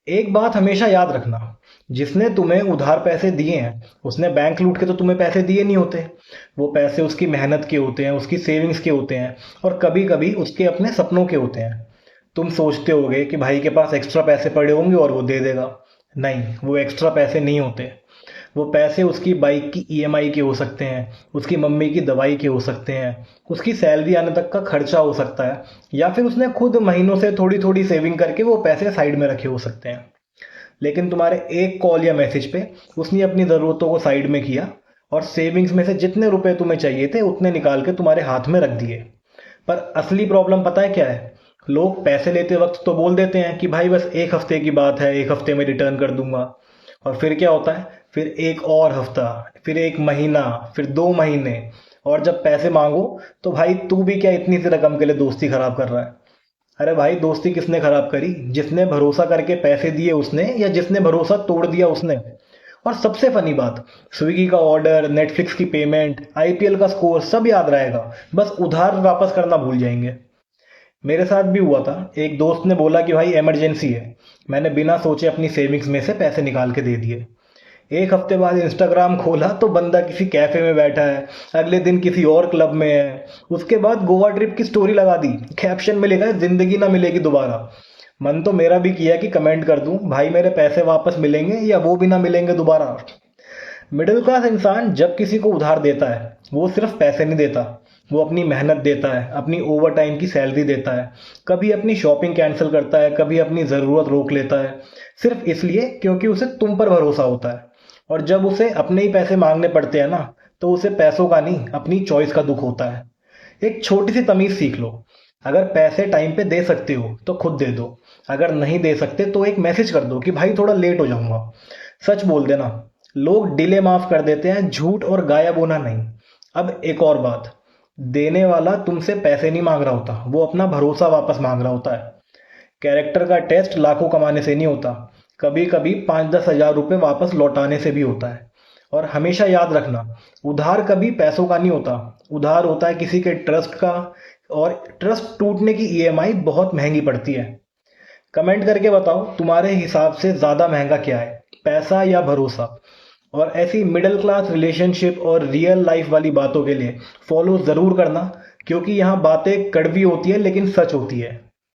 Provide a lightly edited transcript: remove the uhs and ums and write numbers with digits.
एक बात हमेशा याद रखना, जिसने तुम्हें उधार पैसे दिए हैं उसने बैंक लूट के तो तुम्हें पैसे दिए नहीं होते। वो पैसे उसकी मेहनत के होते हैं, उसकी सेविंग्स के होते हैं, और कभी कभी उसके अपने सपनों के होते हैं। तुम सोचते होगे कि भाई के पास एक्स्ट्रा पैसे पड़े होंगे और वो दे देगा। नहीं, वो एक्स्ट्रा पैसे नहीं होते। वो पैसे उसकी बाइक की ईएमआई के हो सकते हैं, उसकी मम्मी की दवाई के हो सकते हैं, उसकी सैलरी आने तक का खर्चा हो सकता है, या फिर उसने खुद महीनों से थोड़ी थोड़ी सेविंग करके वो पैसे साइड में रखे हो सकते हैं। लेकिन तुम्हारे एक कॉल या मैसेज पे उसने अपनी ज़रूरतों को साइड में किया, और सेविंग्स में से जितने रुपए तुम्हें चाहिए थे उतने निकाल के तुम्हारे हाथ में रख दिए। पर असली प्रॉब्लम पता है क्या है? लोग पैसे लेते वक्त तो बोल देते हैं कि भाई बस एक हफ्ते की बात है, एक हफ्ते में रिटर्न कर दूंगा। और फिर क्या होता है? फिर एक और हफ्ता, फिर एक महीना, फिर 2 महीने, और जब पैसे मांगो तो भाई तू भी क्या इतनी सी रकम के लिए दोस्ती खराब कर रहा है? अरे भाई, दोस्ती किसने खराब करी? जिसने भरोसा करके पैसे दिए उसने, या जिसने भरोसा तोड़ दिया उसने। और सबसे फनी बात, स्विगी का ऑर्डर, नेटफ्लिक्स की पेमेंट, आईपीएल का स्कोर सब याद रहेगा, बस उधार वापस करना भूल जाएंगे। मेरे साथ भी हुआ था। एक दोस्त ने बोला कि भाई इमरजेंसी है। मैंने बिना सोचे अपनी सेविंग्स में से पैसे निकाल के दे दिए। एक हफ्ते बाद इंस्टाग्राम खोला तो बंदा किसी कैफे में बैठा है, अगले दिन किसी और क्लब में है। उसके बाद गोवा ट्रिप की स्टोरी लगा दी, कैप्शन में लिखा है जिंदगी ना मिलेगी दोबारा। मन तो मेरा भी किया कि कमेंट कर दूं भाई मेरे पैसे वापस मिलेंगे या वो भी ना मिलेंगे दोबारा। मिडिल क्लास इंसान जब किसी को उधार देता है, वो सिर्फ पैसे नहीं देता, वो अपनी मेहनत देता है, अपनी ओवर टाइम की सैलरी देता है, कभी अपनी शॉपिंग कैंसिल करता है, कभी अपनी ज़रूरत रोक लेता है, सिर्फ इसलिए क्योंकि उसे तुम पर भरोसा होता है। और जब उसे अपने ही पैसे मांगने पड़ते हैं ना, तो उसे पैसों का नहीं, अपनी चॉइस का दुख होता है। एक छोटी सी तमीज सीख लो, अगर पैसे टाइम पे दे सकते हो तो खुद दे दो, अगर नहीं दे सकते तो एक मैसेज कर दो कि भाई थोड़ा लेट हो जाऊंगा। सच बोल देना। लोग डिले माफ कर देते हैं, झूठ और गायब होना नहीं। अब एक और बात, देने वाला तुमसे पैसे नहीं मांग रहा होता, वो अपना भरोसा वापस मांग रहा होता है। कैरेक्टर का टेस्ट लाखों कमाने से नहीं होता, कभी कभी 5-10 हज़ार रुपये वापस लौटाने से भी होता है। और हमेशा याद रखना, उधार कभी पैसों का नहीं होता, उधार होता है किसी के ट्रस्ट का। और ट्रस्ट टूटने की ईएमआई बहुत महंगी पड़ती है। कमेंट करके बताओ तुम्हारे हिसाब से ज़्यादा महंगा क्या है, पैसा या भरोसा? और ऐसी मिडिल क्लास रिलेशनशिप और रियल लाइफ वाली बातों के लिए फॉलो ज़रूर करना, क्योंकि यहाँ बातें कड़वी होती है लेकिन सच होती है।